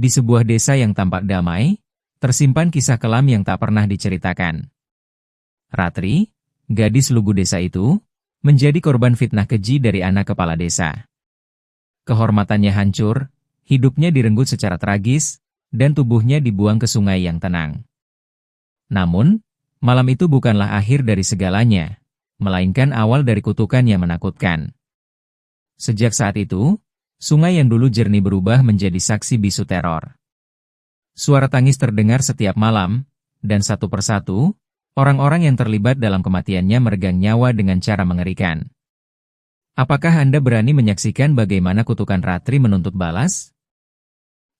Di sebuah desa yang tampak damai, tersimpan kisah kelam yang tak pernah diceritakan. Ratri, gadis lugu desa itu, menjadi korban fitnah keji dari anak kepala desa. Kehormatannya hancur, hidupnya direnggut secara tragis, dan tubuhnya dibuang ke sungai yang tenang. Namun, malam itu bukanlah akhir dari segalanya, melainkan awal dari kutukan yang menakutkan. Sejak saat itu, sungai yang dulu jernih berubah menjadi saksi bisu teror. Suara tangis terdengar setiap malam, dan satu persatu, orang-orang yang terlibat dalam kematiannya meregang nyawa dengan cara mengerikan. Apakah Anda berani menyaksikan bagaimana kutukan Ratri menuntut balas?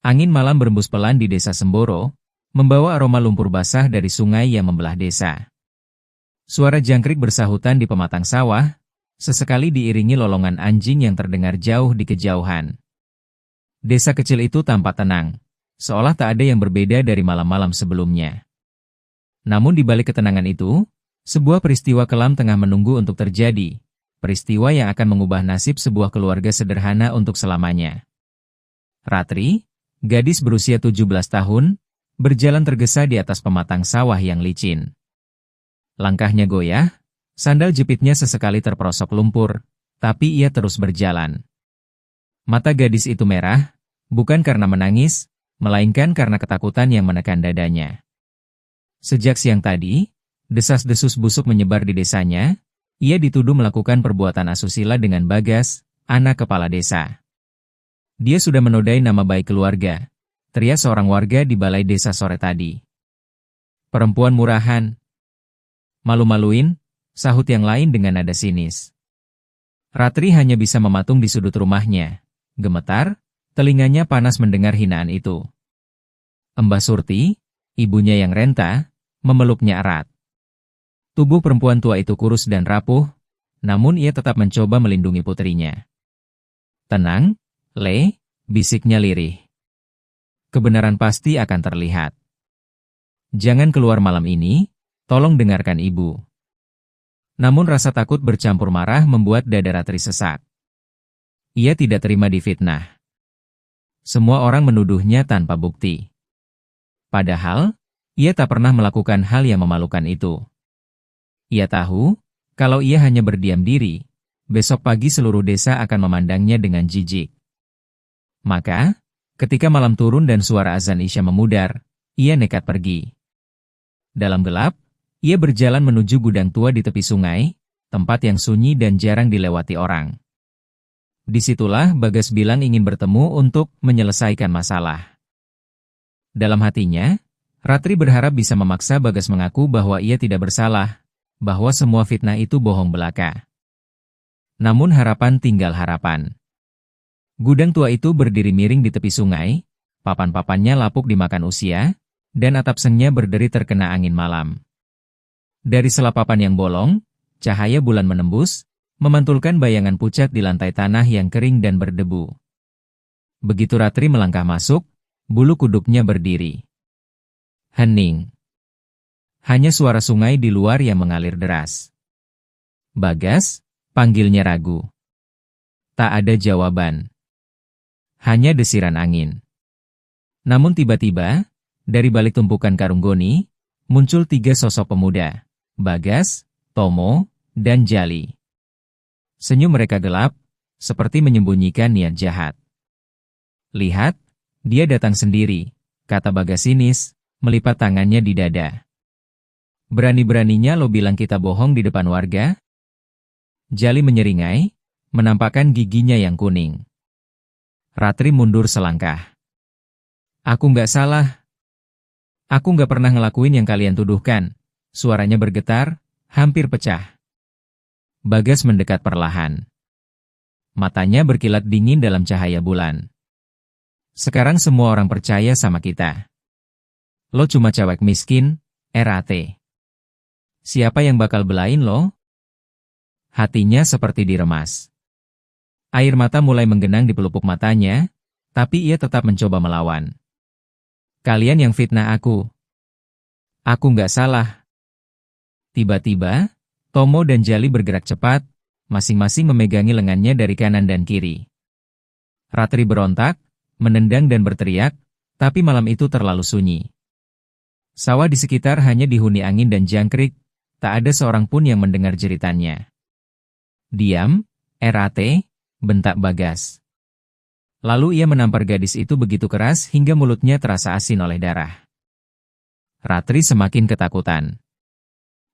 Angin malam berembus pelan di desa Semboro, membawa aroma lumpur basah dari sungai yang membelah desa. Suara jangkrik bersahutan di pematang sawah, sesekali diiringi lolongan anjing yang terdengar jauh di kejauhan. Desa kecil itu tampak tenang, seolah tak ada yang berbeda dari malam-malam sebelumnya. Namun di balik ketenangan itu, sebuah peristiwa kelam tengah menunggu untuk terjadi, peristiwa yang akan mengubah nasib sebuah keluarga sederhana untuk selamanya. Ratri, gadis berusia 17 tahun, berjalan tergesa di atas pematang sawah yang licin. Langkahnya goyah, sandal jepitnya sesekali terperosok lumpur, tapi ia terus berjalan. Mata gadis itu merah, bukan karena menangis, melainkan karena ketakutan yang menekan dadanya. Sejak siang tadi, desas-desus busuk menyebar di desanya, ia dituduh melakukan perbuatan asusila dengan Bagas, anak kepala desa. Dia sudah menodai nama baik keluarga, teriak seorang warga di balai desa sore tadi. Perempuan murahan. Malu-maluin, sahut yang lain dengan nada sinis. Ratri hanya bisa mematung di sudut rumahnya. Gemetar, telinganya panas mendengar hinaan itu. Mbah Surti, ibunya yang renta, memeluknya erat. Tubuh perempuan tua itu kurus dan rapuh, namun ia tetap mencoba melindungi putrinya. Tenang, Le, bisiknya lirih. Kebenaran pasti akan terlihat. Jangan keluar malam ini, tolong dengarkan ibu. Namun rasa takut bercampur marah membuat dada Ratri sesak. Ia tidak terima difitnah. Semua orang menuduhnya tanpa bukti. Padahal, ia tak pernah melakukan hal yang memalukan itu. Ia tahu, kalau ia hanya berdiam diri, besok pagi seluruh desa akan memandangnya dengan jijik. Maka, ketika malam turun dan suara azan Isya memudar, ia nekat pergi. Dalam gelap, ia berjalan menuju gudang tua di tepi sungai, tempat yang sunyi dan jarang dilewati orang. Disitulah Bagas bilang ingin bertemu untuk menyelesaikan masalah. Dalam hatinya, Ratri berharap bisa memaksa Bagas mengaku bahwa ia tidak bersalah, bahwa semua fitnah itu bohong belaka. Namun harapan tinggal harapan. Gudang tua itu berdiri miring di tepi sungai, papan-papannya lapuk dimakan usia, dan atap sengnya berderi terkena angin malam. Dari sela papan yang bolong, cahaya bulan menembus, memantulkan bayangan pucat di lantai tanah yang kering dan berdebu. Begitu Ratri melangkah masuk, bulu kuduknya berdiri. Hening. Hanya suara sungai di luar yang mengalir deras. Bagas, panggilnya ragu. Tak ada jawaban. Hanya desiran angin. Namun tiba-tiba, dari balik tumpukan karung goni, muncul 3 sosok pemuda. Bagas, Tomo, dan Jali. Senyum mereka gelap, seperti menyembunyikan niat jahat. Lihat, dia datang sendiri, kata Bagas sinis, melipat tangannya di dada. Berani-beraninya lo bilang kita bohong di depan warga? Jali menyeringai, menampakkan giginya yang kuning. Ratri mundur selangkah. Aku nggak salah. Aku nggak pernah ngelakuin yang kalian tuduhkan. Suaranya bergetar, hampir pecah. Bagas mendekat perlahan. Matanya berkilat dingin dalam cahaya bulan. Sekarang semua orang percaya sama kita. Lo cuma cewek miskin, RAT. Siapa yang bakal belain lo? Hatinya seperti diremas. Air mata mulai menggenang di pelupuk matanya, tapi ia tetap mencoba melawan. Kalian yang fitnah aku. Aku nggak salah. Tiba-tiba, Tomo dan Jali bergerak cepat, masing-masing memegangi lengannya dari kanan dan kiri. Ratri berontak, menendang dan berteriak, Tapi malam itu terlalu sunyi. Sawah di sekitar hanya dihuni angin dan jangkrik, tak ada seorang pun yang mendengar jeritannya. "Diam, RAT," bentak Bagas. Lalu ia menampar gadis itu begitu keras hingga mulutnya terasa asin oleh darah. Ratri semakin ketakutan.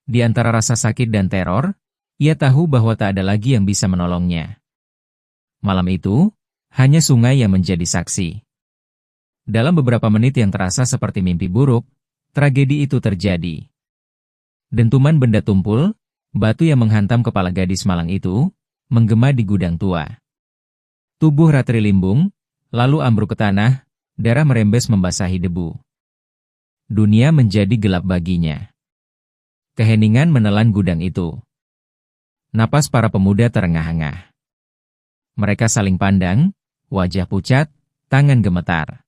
Di antara rasa sakit dan teror, ia tahu bahwa tak ada lagi yang bisa menolongnya. Malam itu, hanya sungai yang menjadi saksi. Dalam beberapa menit yang terasa seperti mimpi buruk, tragedi itu terjadi. Dentuman benda tumpul, batu yang menghantam kepala gadis malang itu, menggema di gudang tua. Tubuh Ratri limbung, lalu ambruk ke tanah, darah merembes membasahi debu. Dunia menjadi gelap baginya. Keheningan menelan gudang itu. Napas para pemuda terengah-engah. Mereka saling pandang, wajah pucat, tangan gemetar.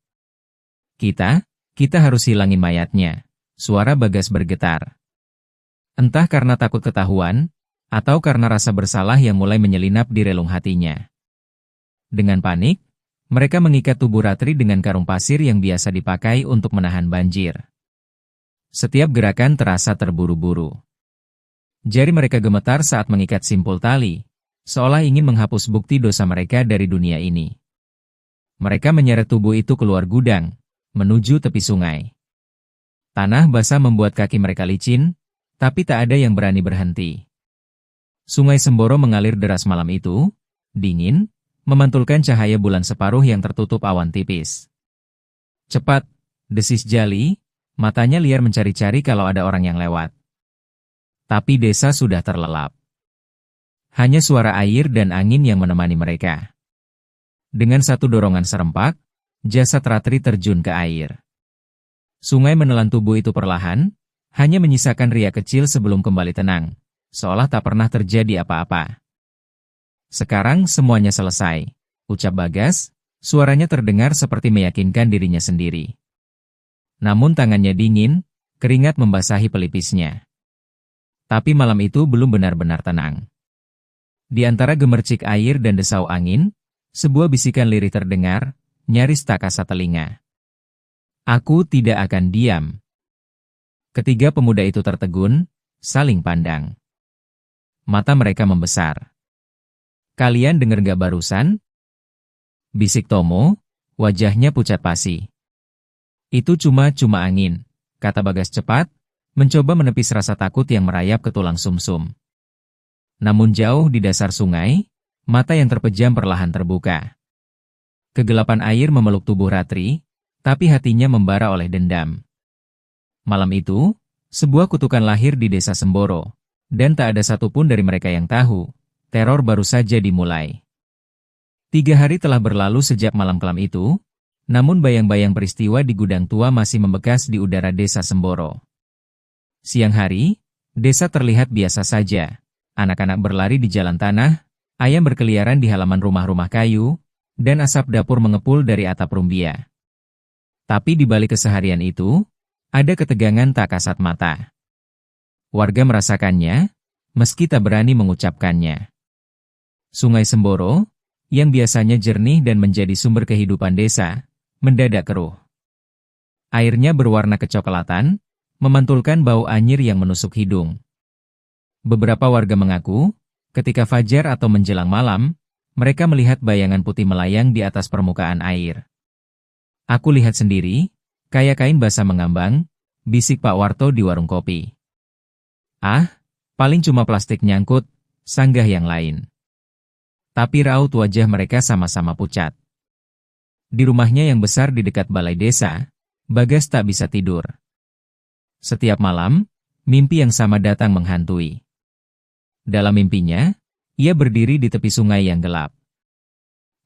Kita harus hilangin mayatnya, suara Bagas bergetar. Entah karena takut ketahuan, atau karena rasa bersalah yang mulai menyelinap di relung hatinya. Dengan panik, mereka mengikat tubuh Ratri dengan karung pasir yang biasa dipakai untuk menahan banjir. Setiap gerakan terasa terburu-buru. Jari mereka gemetar saat mengikat simpul tali, seolah ingin menghapus bukti dosa mereka dari dunia ini. Mereka menyeret tubuh itu keluar gudang, menuju tepi sungai. Tanah basah membuat kaki mereka licin, tapi tak ada yang berani berhenti. Sungai Semboro mengalir deras malam itu, dingin, memantulkan cahaya bulan separuh yang tertutup awan tipis. "Cepat," desis Jali, matanya liar mencari-cari kalau ada orang yang lewat. Tapi desa sudah terlelap. Hanya suara air dan angin yang menemani mereka. Dengan satu dorongan serempak, jasad Ratri terjun ke air. Sungai menelan tubuh itu perlahan, hanya menyisakan riak kecil sebelum kembali tenang, seolah tak pernah terjadi apa-apa. "Sekarang semuanya selesai," ucap Bagas, suaranya terdengar seperti meyakinkan dirinya sendiri. Namun tangannya dingin, keringat membasahi pelipisnya. Tapi malam itu belum benar-benar tenang. Di antara gemercik air dan desau angin, sebuah bisikan lirih terdengar, nyaris tak kasat telinga. "Aku tidak akan diam." Ketiga pemuda itu tertegun, saling pandang. Mata mereka membesar. "Kalian dengar gak barusan?" bisik Tomo, wajahnya pucat pasi. "Itu cuma angin," kata Bagas cepat, mencoba menepis rasa takut yang merayap ke tulang sumsum. Namun jauh di dasar sungai, mata yang terpejam perlahan terbuka. Kegelapan air memeluk tubuh Ratri, tapi hatinya membara oleh dendam. Malam itu, sebuah kutukan lahir di desa Semboro, dan tak ada satupun dari mereka yang tahu, teror baru saja dimulai. 3 hari telah berlalu sejak malam kelam itu, namun bayang-bayang peristiwa di gudang tua masih membekas di udara desa Semboro. Siang hari, desa terlihat biasa saja. Anak-anak berlari di jalan tanah, ayam berkeliaran di halaman rumah-rumah kayu, dan asap dapur mengepul dari atap rumbia. Tapi di balik keseharian itu, ada ketegangan tak kasat mata. Warga merasakannya, meski tak berani mengucapkannya. Sungai Semboro, yang biasanya jernih dan menjadi sumber kehidupan desa, mendadak keruh. Airnya berwarna kecoklatan, memantulkan bau anyir yang menusuk hidung. Beberapa warga mengaku, ketika fajar atau menjelang malam, mereka melihat bayangan putih melayang di atas permukaan air. "Aku lihat sendiri, kayak kain basah mengambang," bisik Pak Warto di warung kopi. "Ah, paling cuma plastik nyangkut," sanggah yang lain. Tapi raut wajah mereka sama-sama pucat. Di rumahnya yang besar di dekat balai desa, Bagas tak bisa tidur. Setiap malam, mimpi yang sama datang menghantui. Dalam mimpinya, ia berdiri di tepi sungai yang gelap.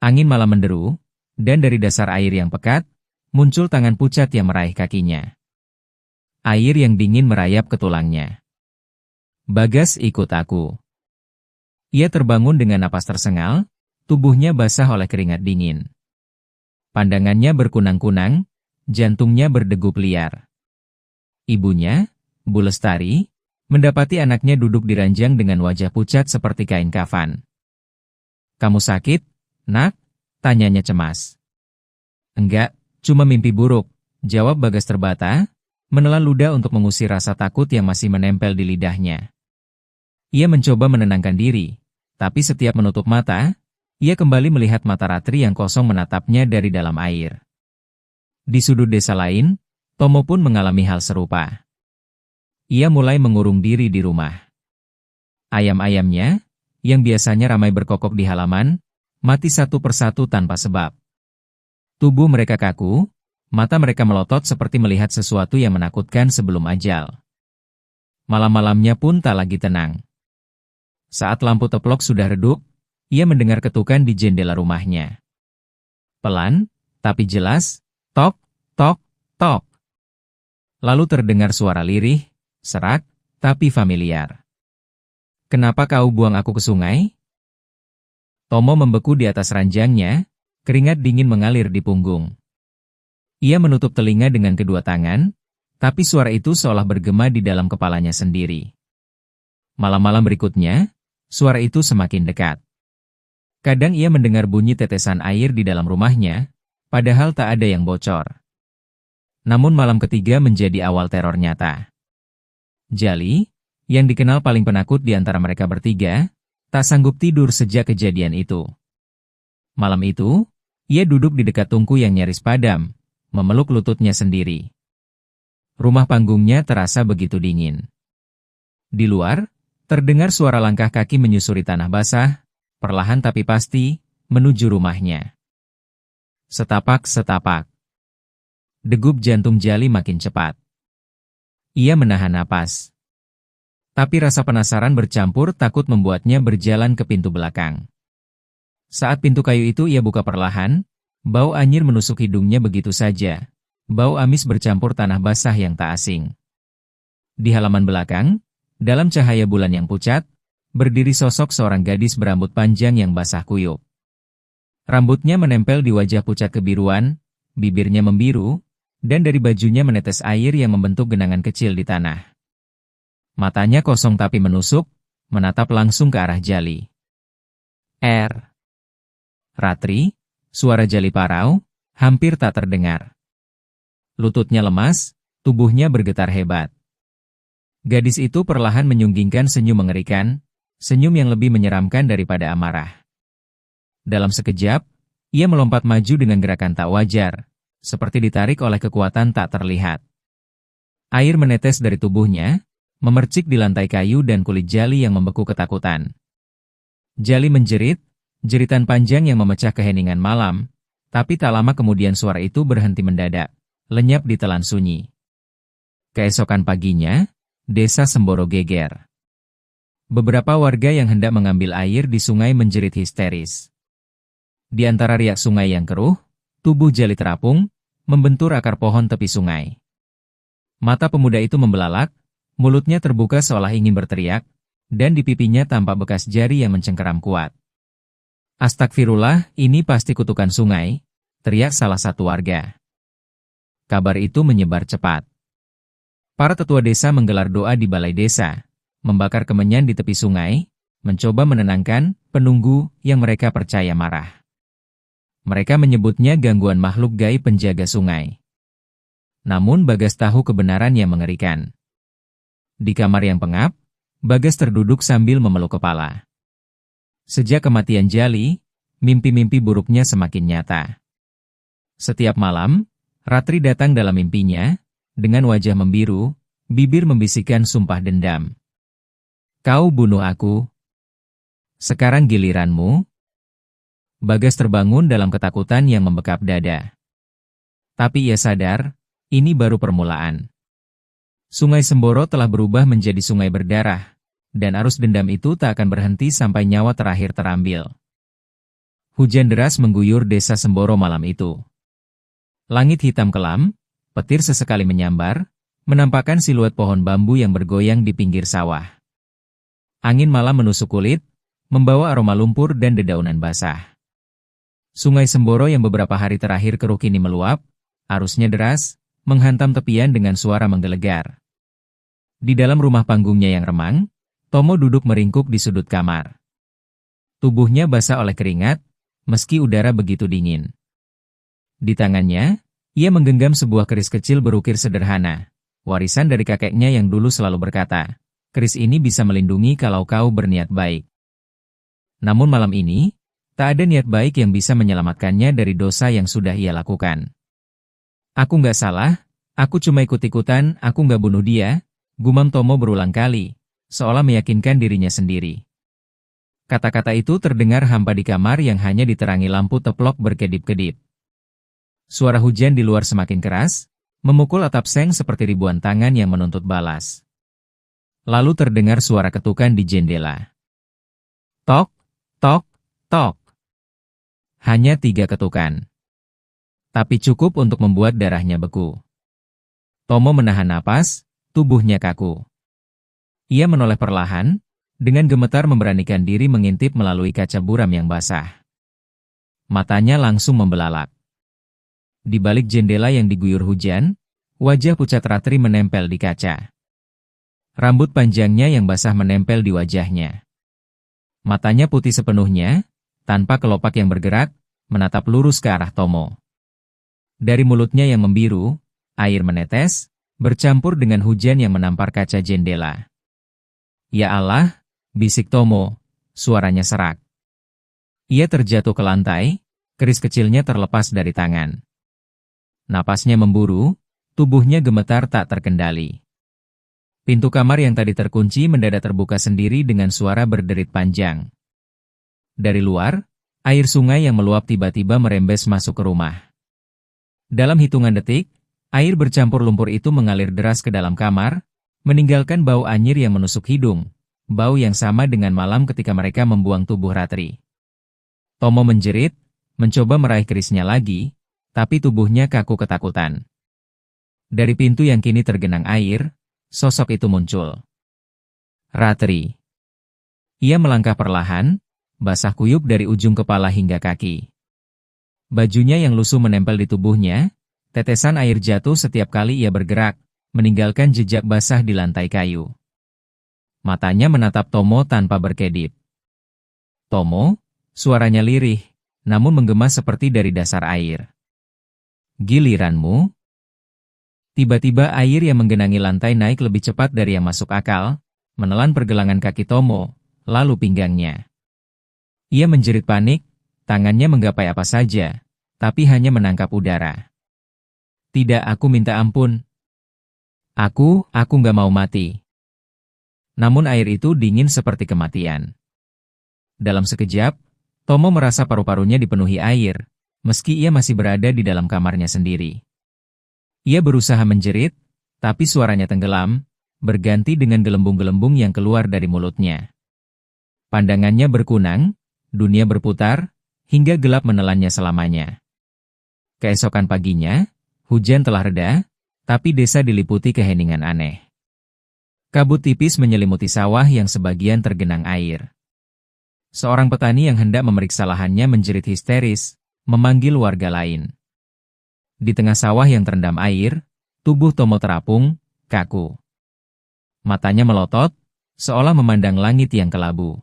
Angin malam menderu, dan dari dasar air yang pekat, muncul tangan pucat yang meraih kakinya. Air yang dingin merayap ke tulangnya. "Bagas, ikut aku." Ia terbangun dengan napas tersengal, tubuhnya basah oleh keringat dingin. Pandangannya berkunang-kunang, jantungnya berdegup liar. Ibunya, Bu Lestari, mendapati anaknya duduk di ranjang dengan wajah pucat seperti kain kafan. "Kamu sakit, Nak?" tanyanya cemas. "Enggak, cuma mimpi buruk," jawab Bagas terbata, menelan ludah untuk mengusir rasa takut yang masih menempel di lidahnya. Ia mencoba menenangkan diri, tapi setiap menutup mata, ia kembali melihat mata Ratri yang kosong menatapnya dari dalam air. Di sudut desa lain, Tomo pun mengalami hal serupa. Ia mulai mengurung diri di rumah. Ayam-ayamnya, yang biasanya ramai berkokok di halaman, mati satu persatu tanpa sebab. Tubuh mereka kaku, mata mereka melotot seperti melihat sesuatu yang menakutkan sebelum ajal. Malam-malamnya pun tak lagi tenang. Saat lampu teplok sudah redup, ia mendengar ketukan di jendela rumahnya. Pelan, tapi jelas, tok, tok, tok. Lalu terdengar suara lirih, serak, tapi familiar. "Kenapa kau buang aku ke sungai?" Tomo membeku di atas ranjangnya, keringat dingin mengalir di punggung. Ia menutup telinga dengan kedua tangan, tapi suara itu seolah bergema di dalam kepalanya sendiri. Malam-malam berikutnya, suara itu semakin dekat. Kadang ia mendengar bunyi tetesan air di dalam rumahnya, padahal tak ada yang bocor. Namun malam ketiga menjadi awal teror nyata. Jali, yang dikenal paling penakut di antara mereka bertiga, tak sanggup tidur sejak kejadian itu. Malam itu, ia duduk di dekat tungku yang nyaris padam, memeluk lututnya sendiri. Rumah panggungnya terasa begitu dingin. Di luar, terdengar suara langkah kaki menyusuri tanah basah, perlahan tapi pasti, menuju rumahnya. Setapak-setapak. Degup jantung Jali makin cepat. Ia menahan napas. Tapi rasa penasaran bercampur takut membuatnya berjalan ke pintu belakang. Saat pintu kayu itu ia buka perlahan, bau anyir menusuk hidungnya begitu saja. Bau amis bercampur tanah basah yang tak asing. Di halaman belakang, dalam cahaya bulan yang pucat, berdiri sosok seorang gadis berambut panjang yang basah kuyup. Rambutnya menempel di wajah pucat kebiruan, bibirnya membiru, dan dari bajunya menetes air yang membentuk genangan kecil di tanah. Matanya kosong tapi menusuk, menatap langsung ke arah Jali. Ratri, suara Jali parau, hampir tak terdengar. Lututnya lemas, tubuhnya bergetar hebat. Gadis itu perlahan menyunggingkan senyum mengerikan, senyum yang lebih menyeramkan daripada amarah. Dalam sekejap, ia melompat maju dengan gerakan tak wajar, seperti ditarik oleh kekuatan tak terlihat. Air menetes dari tubuhnya, memercik di lantai kayu dan kulit Jali yang membeku ketakutan. Jali menjerit, jeritan panjang yang memecah keheningan malam, tapi tak lama kemudian suara itu berhenti mendadak, lenyap di telan sunyi. Keesokan paginya, desa Semboro geger. Beberapa warga yang hendak mengambil air di sungai menjerit histeris. Di antara riak sungai yang keruh, tubuh Jali terapung, membentur akar pohon tepi sungai. Mata pemuda itu membelalak, mulutnya terbuka seolah ingin berteriak, dan di pipinya tampak bekas jari yang mencengkeram kuat. "Astagfirullah, ini pasti kutukan sungai," teriak salah satu warga. Kabar itu menyebar cepat. Para tetua desa menggelar doa di balai desa, membakar kemenyan di tepi sungai, mencoba menenangkan penunggu yang mereka percaya marah. Mereka menyebutnya gangguan makhluk gaib penjaga sungai. Namun Bagas tahu kebenaran yang mengerikan. Di kamar yang pengap, Bagas terduduk sambil memeluk kepala. Sejak kematian Jali, mimpi-mimpi buruknya semakin nyata. Setiap malam, Ratri datang dalam mimpinya, dengan wajah membiru, bibir membisikkan sumpah dendam. "Kau bunuh aku. Sekarang giliranmu." Bagas terbangun dalam ketakutan yang membekap dada. Tapi ia sadar, ini baru permulaan. Sungai Semboro telah berubah menjadi sungai berdarah, dan arus dendam itu tak akan berhenti sampai nyawa terakhir terambil. Hujan deras mengguyur desa Semboro malam itu. Langit hitam kelam, petir sesekali menyambar, menampakkan siluet pohon bambu yang bergoyang di pinggir sawah. Angin malam menusuk kulit, membawa aroma lumpur dan dedaunan basah. Sungai Semboro yang beberapa hari terakhir keruh kini meluap, arusnya deras, menghantam tepian dengan suara menggelegar. Di dalam rumah panggungnya yang remang, Tomo duduk meringkuk di sudut kamar. Tubuhnya basah oleh keringat, meski udara begitu dingin. Di tangannya, Ia menggenggam sebuah keris kecil berukir sederhana, warisan dari kakeknya yang dulu selalu berkata, keris ini bisa melindungi kalau kau berniat baik. Namun malam ini, tak ada niat baik yang bisa menyelamatkannya dari dosa yang sudah ia lakukan. Aku nggak salah, aku cuma ikut-ikutan, aku nggak bunuh dia, gumam Tomo berulang kali, seolah meyakinkan dirinya sendiri. Kata-kata itu terdengar hampa di kamar yang hanya diterangi lampu teplok berkedip-kedip. Suara hujan di luar semakin keras, memukul atap seng seperti ribuan tangan yang menuntut balas. Lalu terdengar suara ketukan di jendela. Tok, tok, tok. Hanya 3 ketukan. Tapi cukup untuk membuat darahnya beku. Tomo menahan napas, tubuhnya kaku. Ia menoleh perlahan, dengan gemetar memberanikan diri mengintip melalui kaca buram yang basah. Matanya langsung membelalak. Di balik jendela yang diguyur hujan, wajah pucat Ratri menempel di kaca. Rambut panjangnya yang basah menempel di wajahnya. Matanya putih sepenuhnya, tanpa kelopak yang bergerak, menatap lurus ke arah Tomo. Dari mulutnya yang membiru, air menetes, bercampur dengan hujan yang menampar kaca jendela. Ya Allah, bisik Tomo, suaranya serak. Ia terjatuh ke lantai, keris kecilnya terlepas dari tangan. Napasnya memburu, tubuhnya gemetar tak terkendali. Pintu kamar yang tadi terkunci mendadak terbuka sendiri dengan suara berderit panjang. Dari luar, air sungai yang meluap tiba-tiba merembes masuk ke rumah. Dalam hitungan detik, air bercampur lumpur itu mengalir deras ke dalam kamar, meninggalkan bau anyir yang menusuk hidung, bau yang sama dengan malam ketika mereka membuang tubuh Ratri. Tomo menjerit, mencoba meraih kerisnya lagi, tapi tubuhnya kaku ketakutan. Dari pintu yang kini tergenang air, sosok itu muncul. Ratri. Ia melangkah perlahan, basah kuyup dari ujung kepala hingga kaki. Bajunya yang lusuh menempel di tubuhnya, tetesan air jatuh setiap kali ia bergerak, meninggalkan jejak basah di lantai kayu. Matanya menatap Tomo tanpa berkedip. Tomo, suaranya lirih, namun menggema seperti dari dasar air. Giliranmu? Tiba-tiba air yang menggenangi lantai naik lebih cepat dari yang masuk akal, menelan pergelangan kaki Tomo, lalu pinggangnya. Ia menjerit panik, tangannya menggapai apa saja, tapi hanya menangkap udara. Tidak, aku minta ampun. Aku nggak mau mati. Namun air itu dingin seperti kematian. Dalam sekejap, Tomo merasa paru-parunya dipenuhi air, meski ia masih berada di dalam kamarnya sendiri. Ia berusaha menjerit, tapi suaranya tenggelam, berganti dengan gelembung-gelembung yang keluar dari mulutnya. Pandangannya berkunang, dunia berputar, hingga gelap menelannya selamanya. Keesokan paginya, hujan telah reda, tapi desa diliputi keheningan aneh. Kabut tipis menyelimuti sawah yang sebagian tergenang air. Seorang petani yang hendak memeriksa lahannya menjerit histeris, memanggil warga lain. Di tengah sawah yang terendam air, tubuh Tomo terapung, kaku. Matanya melotot, seolah memandang langit yang kelabu.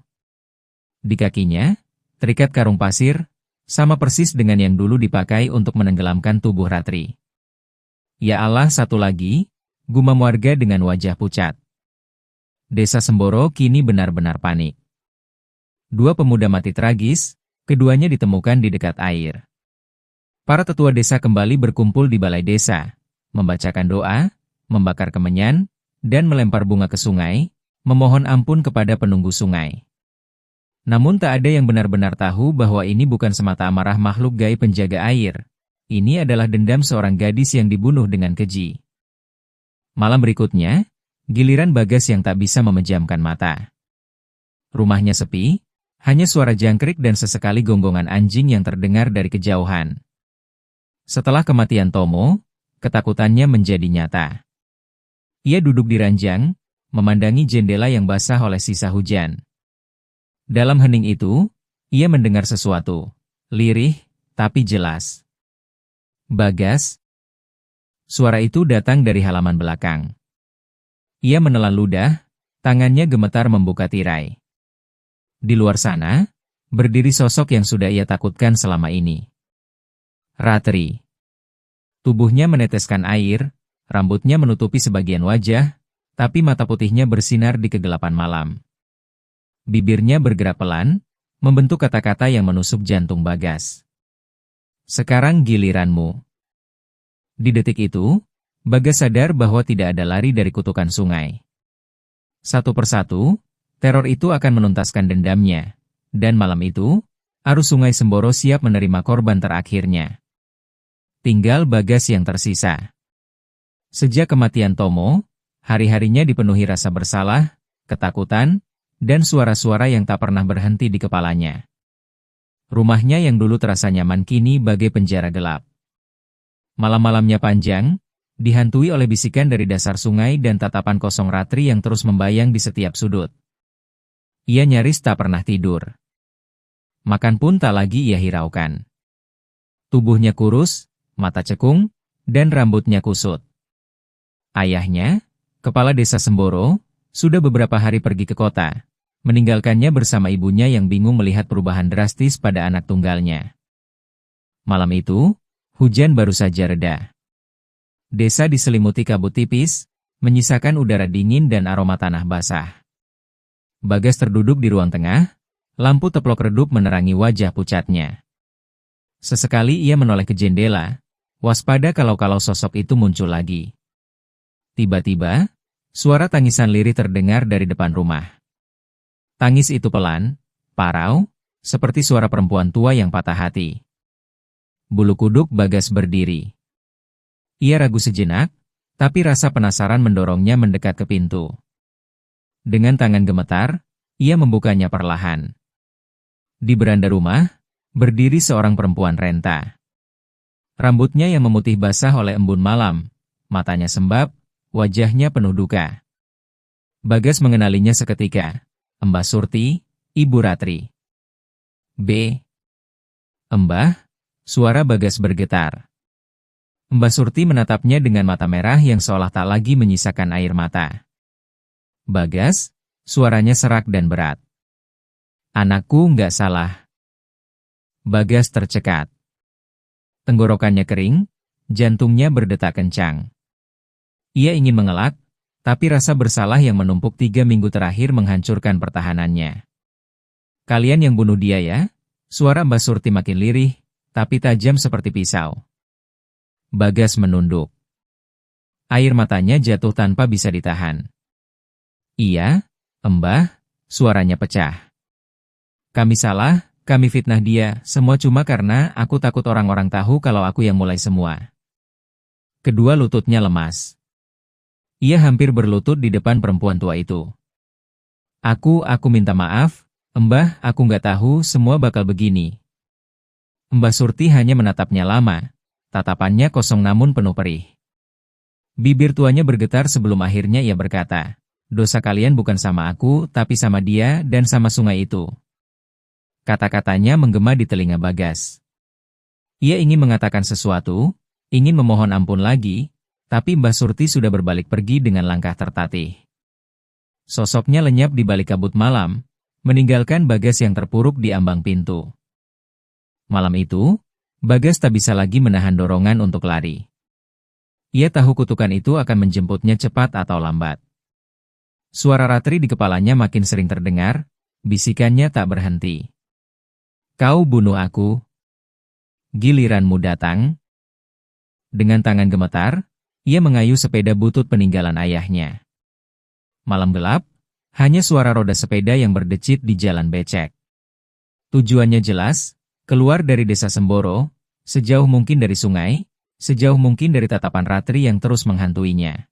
Di kakinya, terikat karung pasir, sama persis dengan yang dulu dipakai untuk menenggelamkan tubuh Ratri. Ya Allah, satu lagi, gumam warga dengan wajah pucat. Desa Semboro kini benar-benar panik. 2 pemuda mati tragis, keduanya ditemukan di dekat air. Para tetua desa kembali berkumpul di balai desa, membacakan doa, membakar kemenyan, dan melempar bunga ke sungai, memohon ampun kepada penunggu sungai. Namun tak ada yang benar-benar tahu bahwa ini bukan semata amarah makhluk gaib penjaga air. Ini adalah dendam seorang gadis yang dibunuh dengan keji. Malam berikutnya, giliran Bagas yang tak bisa memejamkan mata. Rumahnya sepi, hanya suara jangkrik dan sesekali gonggongan anjing yang terdengar dari kejauhan. Setelah kematian Tomo, ketakutannya menjadi nyata. Ia duduk di ranjang, memandangi jendela yang basah oleh sisa hujan. Dalam hening itu, ia mendengar sesuatu, lirih, tapi jelas. Bagas. Suara itu datang dari halaman belakang. Ia menelan ludah, tangannya gemetar membuka tirai. Di luar sana, berdiri sosok yang sudah ia takutkan selama ini. Ratri. Tubuhnya meneteskan air, rambutnya menutupi sebagian wajah, tapi mata putihnya bersinar di kegelapan malam. Bibirnya bergerak pelan, membentuk kata-kata yang menusuk jantung Bagas. Sekarang giliranmu. Di detik itu, Bagas sadar bahwa tidak ada lari dari kutukan sungai. Satu persatu, teror itu akan menuntaskan dendamnya. Dan malam itu, arus sungai Semboro siap menerima korban terakhirnya. Tinggal Bagas yang tersisa. Sejak kematian Tomo, hari-harinya dipenuhi rasa bersalah, ketakutan, dan suara-suara yang tak pernah berhenti di kepalanya. Rumahnya yang dulu terasa nyaman kini bagai penjara gelap. Malam-malamnya panjang, dihantui oleh bisikan dari dasar sungai dan tatapan kosong Ratri yang terus membayang di setiap sudut. Ia nyaris tak pernah tidur. Makan pun tak lagi ia hiraukan. Tubuhnya kurus, mata cekung, dan rambutnya kusut. Ayahnya, kepala desa Semboro, sudah beberapa hari pergi ke kota, meninggalkannya bersama ibunya yang bingung melihat perubahan drastis pada anak tunggalnya. Malam itu, hujan baru saja reda. Desa diselimuti kabut tipis, menyisakan udara dingin dan aroma tanah basah. Bagas terduduk di ruang tengah, lampu teplok redup menerangi wajah pucatnya. Sesekali ia menoleh ke jendela, waspada kalau-kalau sosok itu muncul lagi. Tiba-tiba, suara tangisan lirih terdengar dari depan rumah. Tangis itu pelan, parau, seperti suara perempuan tua yang patah hati. Bulu kuduk Bagas berdiri. Ia ragu sejenak, tapi rasa penasaran mendorongnya mendekat ke pintu. Dengan tangan gemetar, ia membukanya perlahan. Di beranda rumah, berdiri seorang perempuan renta. Rambutnya yang memutih basah oleh embun malam, matanya sembab, wajahnya penuh duka. Bagas mengenalinya seketika. Mbah Surti, Ibu Ratri. B. Mbah, suara Bagas bergetar. Mbah Surti menatapnya dengan mata merah yang seolah tak lagi menyisakan air mata. Bagas, suaranya serak dan berat. Anakku nggak salah. Bagas tercekat. Tenggorokannya kering, jantungnya berdetak kencang. Ia ingin mengelak, tapi rasa bersalah yang menumpuk 3 minggu terakhir menghancurkan pertahanannya. Kalian yang bunuh dia ya? Suara Mbah Surti makin lirih, tapi tajam seperti pisau. Bagas menunduk. Air matanya jatuh tanpa bisa ditahan. Iya, Mbah, suaranya pecah. Kami salah. Kami fitnah dia, semua cuma karena aku takut orang-orang tahu kalau aku yang mulai semua. Kedua lututnya lemas. Ia hampir berlutut di depan perempuan tua itu. Aku minta maaf, Mbah, aku nggak tahu semua bakal begini. Mbah Surti hanya menatapnya lama, tatapannya kosong namun penuh perih. Bibir tuanya bergetar sebelum akhirnya ia berkata, dosa kalian bukan sama aku, tapi sama dia dan sama sungai itu. Kata-katanya menggema di telinga Bagas. Ia ingin mengatakan sesuatu, ingin memohon ampun lagi, tapi Mbah Surti sudah berbalik pergi dengan langkah tertatih. Sosoknya lenyap di balik kabut malam, meninggalkan Bagas yang terpuruk di ambang pintu. Malam itu, Bagas tak bisa lagi menahan dorongan untuk lari. Ia tahu kutukan itu akan menjemputnya cepat atau lambat. Suara Ratri di kepalanya makin sering terdengar, bisikannya tak berhenti. Kau bunuh aku. Giliranmu datang. Dengan tangan gemetar, ia mengayuh sepeda butut peninggalan ayahnya. Malam gelap, hanya suara roda sepeda yang berdecit di jalan becek. Tujuannya jelas, keluar dari desa Semboro, sejauh mungkin dari sungai, sejauh mungkin dari tatapan Ratri yang terus menghantuinya.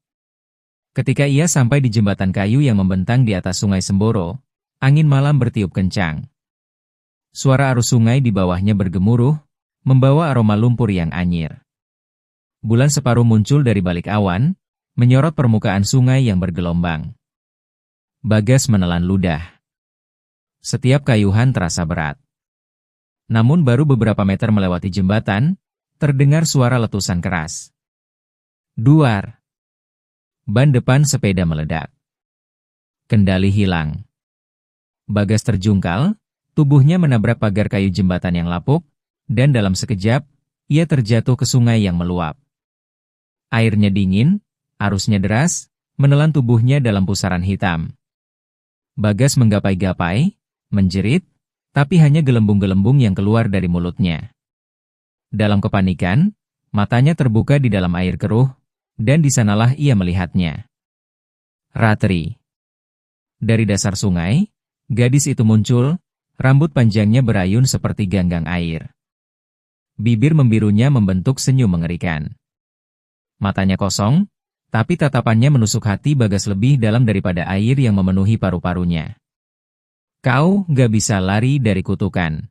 Ketika ia sampai di jembatan kayu yang membentang di atas sungai Semboro, angin malam bertiup kencang. Suara arus sungai di bawahnya bergemuruh, membawa aroma lumpur yang anyir. Bulan separuh muncul dari balik awan, menyorot permukaan sungai yang bergelombang. Bagas menelan ludah. Setiap kayuhan terasa berat. Namun baru beberapa meter melewati jembatan, terdengar suara letusan keras. Duar. Ban depan sepeda meledak. Kendali hilang. Bagas terjungkal, tubuhnya menabrak pagar kayu jembatan yang lapuk, dan dalam sekejap, ia terjatuh ke sungai yang meluap. Airnya dingin, arusnya deras, menelan tubuhnya dalam pusaran hitam. Bagas menggapai-gapai, menjerit, tapi hanya gelembung-gelembung yang keluar dari mulutnya. Dalam kepanikan, matanya terbuka di dalam air keruh, dan di sanalah ia melihatnya. Ratri. Dari dasar sungai, gadis itu muncul, rambut panjangnya berayun seperti ganggang air. Bibir membirunya membentuk senyum mengerikan. Matanya kosong, tapi tatapannya menusuk hati Bagas lebih dalam daripada air yang memenuhi paru-parunya. Kau gak bisa lari dari kutukan.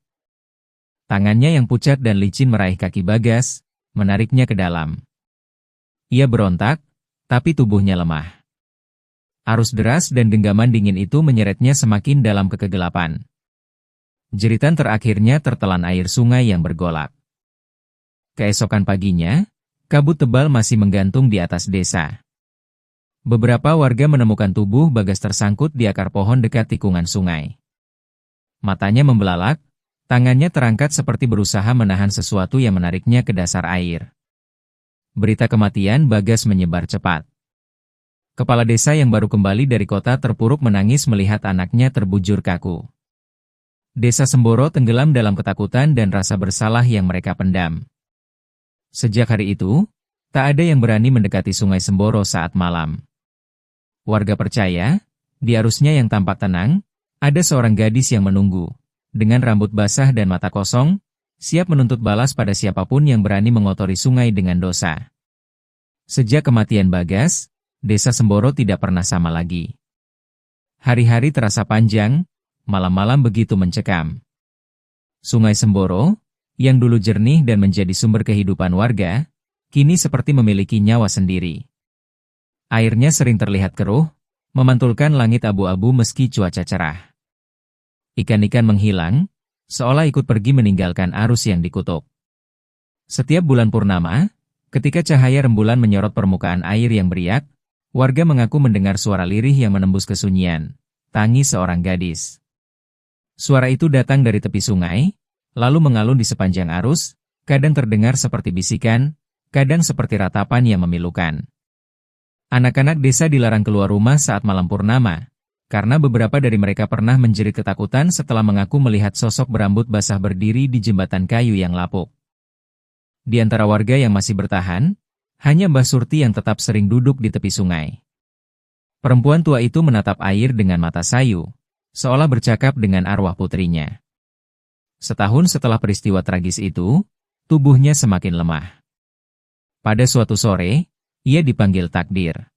Tangannya yang pucat dan licin meraih kaki Bagas, menariknya ke dalam. Ia berontak, tapi tubuhnya lemah. Arus deras dan genggaman dingin itu menyeretnya semakin dalam ke kegelapan. Jeritan terakhirnya tertelan air sungai yang bergolak. Keesokan paginya, kabut tebal masih menggantung di atas desa. Beberapa warga menemukan tubuh Bagas tersangkut di akar pohon dekat tikungan sungai. Matanya membelalak, tangannya terangkat seperti berusaha menahan sesuatu yang menariknya ke dasar air. Berita kematian Bagas menyebar cepat. Kepala desa yang baru kembali dari kota terpuruk menangis melihat anaknya terbujur kaku. Desa Semboro tenggelam dalam ketakutan dan rasa bersalah yang mereka pendam. Sejak hari itu, tak ada yang berani mendekati Sungai Semboro saat malam. Warga percaya, di arusnya yang tampak tenang, ada seorang gadis yang menunggu, dengan rambut basah dan mata kosong, siap menuntut balas pada siapapun yang berani mengotori sungai dengan dosa. Sejak kematian Bagas, Desa Semboro tidak pernah sama lagi. Hari-hari terasa panjang, malam-malam begitu mencekam. Sungai Semboro, yang dulu jernih dan menjadi sumber kehidupan warga, kini seperti memiliki nyawa sendiri. Airnya sering terlihat keruh, memantulkan langit abu-abu meski cuaca cerah. Ikan-ikan menghilang, seolah ikut pergi meninggalkan arus yang dikutuk. Setiap bulan purnama, ketika cahaya rembulan menyorot permukaan air yang beriak, warga mengaku mendengar suara lirih yang menembus kesunyian, tangis seorang gadis. Suara itu datang dari tepi sungai, lalu mengalun di sepanjang arus, kadang terdengar seperti bisikan, kadang seperti ratapan yang memilukan. Anak-anak desa dilarang keluar rumah saat malam purnama, karena beberapa dari mereka pernah menjerit ketakutan setelah mengaku melihat sosok berambut basah berdiri di jembatan kayu yang lapuk. Di antara warga yang masih bertahan, hanya Mbah Surti yang tetap sering duduk di tepi sungai. Perempuan tua itu menatap air dengan mata sayu, seolah bercakap dengan arwah putrinya. Setahun setelah peristiwa tragis itu, tubuhnya semakin lemah. Pada suatu sore, ia dipanggil takdir.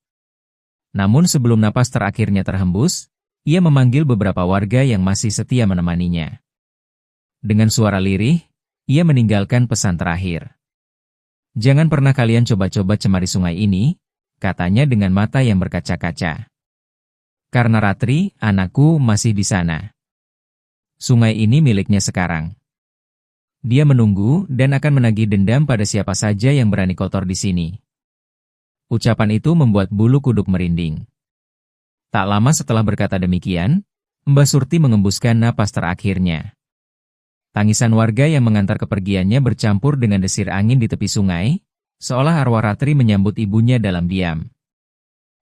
Namun sebelum napas terakhirnya terhembus, ia memanggil beberapa warga yang masih setia menemaninya. Dengan suara lirih, ia meninggalkan pesan terakhir. Jangan pernah kalian coba-coba cemari sungai ini, katanya dengan mata yang berkaca-kaca. Karena Ratri, anakku, masih di sana. Sungai ini miliknya sekarang. Dia menunggu dan akan menagih dendam pada siapa saja yang berani kotor di sini. Ucapan itu membuat bulu kuduk merinding. Tak lama setelah berkata demikian, Mbah Surti mengembuskan napas terakhirnya. Tangisan warga yang mengantar kepergiannya bercampur dengan desir angin di tepi sungai, seolah arwah Ratri menyambut ibunya dalam diam.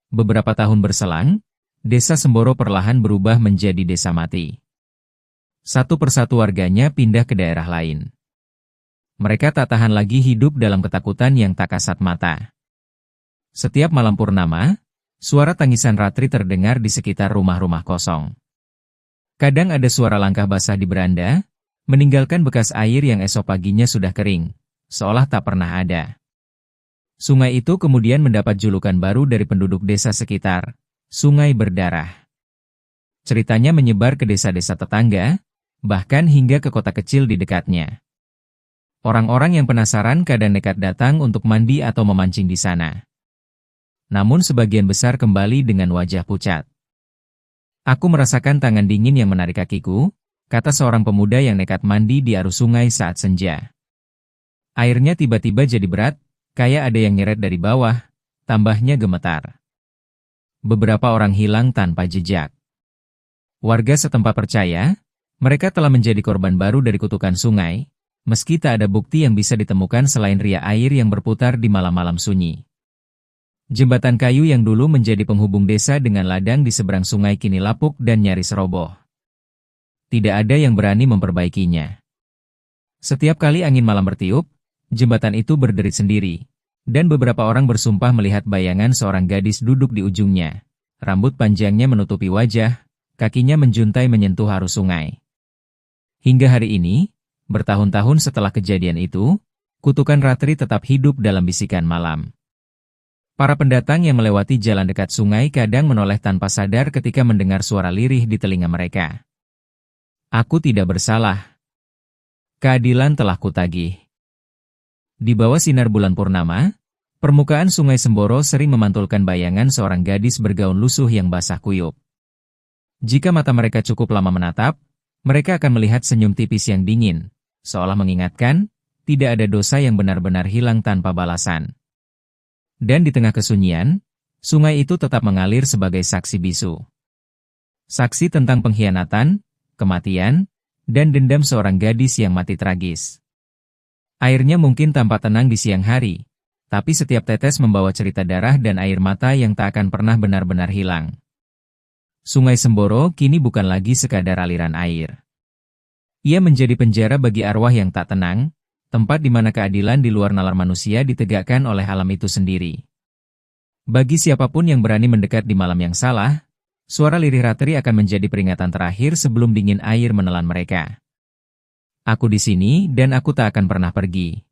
Beberapa tahun berselang, Desa Semboro perlahan berubah menjadi desa mati. Satu persatu warganya pindah ke daerah lain. Mereka tak tahan lagi hidup dalam ketakutan yang tak kasat mata. Setiap malam purnama, suara tangisan Ratri terdengar di sekitar rumah-rumah kosong. Kadang ada suara langkah basah di beranda, meninggalkan bekas air yang esok paginya sudah kering, seolah tak pernah ada. Sungai itu kemudian mendapat julukan baru dari penduduk desa sekitar, Sungai Berdarah. Ceritanya menyebar ke desa-desa tetangga, bahkan hingga ke kota kecil di dekatnya. Orang-orang yang penasaran kadang nekat datang untuk mandi atau memancing di sana. Namun sebagian besar kembali dengan wajah pucat. Aku merasakan tangan dingin yang menarik kakiku, kata seorang pemuda yang nekat mandi di arus sungai saat senja. Airnya tiba-tiba jadi berat, kayak ada yang nyeret dari bawah, tambahnya gemetar. Beberapa orang hilang tanpa jejak. Warga setempat percaya, mereka telah menjadi korban baru dari kutukan sungai, meski tak ada bukti yang bisa ditemukan selain ria air yang berputar di malam-malam sunyi. Jembatan kayu yang dulu menjadi penghubung desa dengan ladang di seberang sungai kini lapuk dan nyaris roboh. Tidak ada yang berani memperbaikinya. Setiap kali angin malam bertiup, jembatan itu berderit sendiri, dan beberapa orang bersumpah melihat bayangan seorang gadis duduk di ujungnya. Rambut panjangnya menutupi wajah, kakinya menjuntai menyentuh arus sungai. Hingga hari ini, bertahun-tahun setelah kejadian itu, kutukan Ratri tetap hidup dalam bisikan malam. Para pendatang yang melewati jalan dekat sungai kadang menoleh tanpa sadar ketika mendengar suara lirih di telinga mereka. Aku tidak bersalah. Keadilan telah kutagih. Di bawah sinar bulan purnama, permukaan Sungai Semboro sering memantulkan bayangan seorang gadis bergaun lusuh yang basah kuyup. Jika mata mereka cukup lama menatap, mereka akan melihat senyum tipis yang dingin, seolah mengingatkan, tidak ada dosa yang benar-benar hilang tanpa balasan. Dan di tengah kesunyian, sungai itu tetap mengalir sebagai saksi bisu. Saksi tentang pengkhianatan, kematian, dan dendam seorang gadis yang mati tragis. Airnya mungkin tampak tenang di siang hari, tapi setiap tetes membawa cerita darah dan air mata yang tak akan pernah benar-benar hilang. Sungai Semboro kini bukan lagi sekadar aliran air. Ia menjadi penjara bagi arwah yang tak tenang, tempat di mana keadilan di luar nalar manusia ditegakkan oleh alam itu sendiri. Bagi siapapun yang berani mendekat di malam yang salah, suara lirih Ratri akan menjadi peringatan terakhir sebelum dingin air menelan mereka. Aku di sini dan aku tak akan pernah pergi.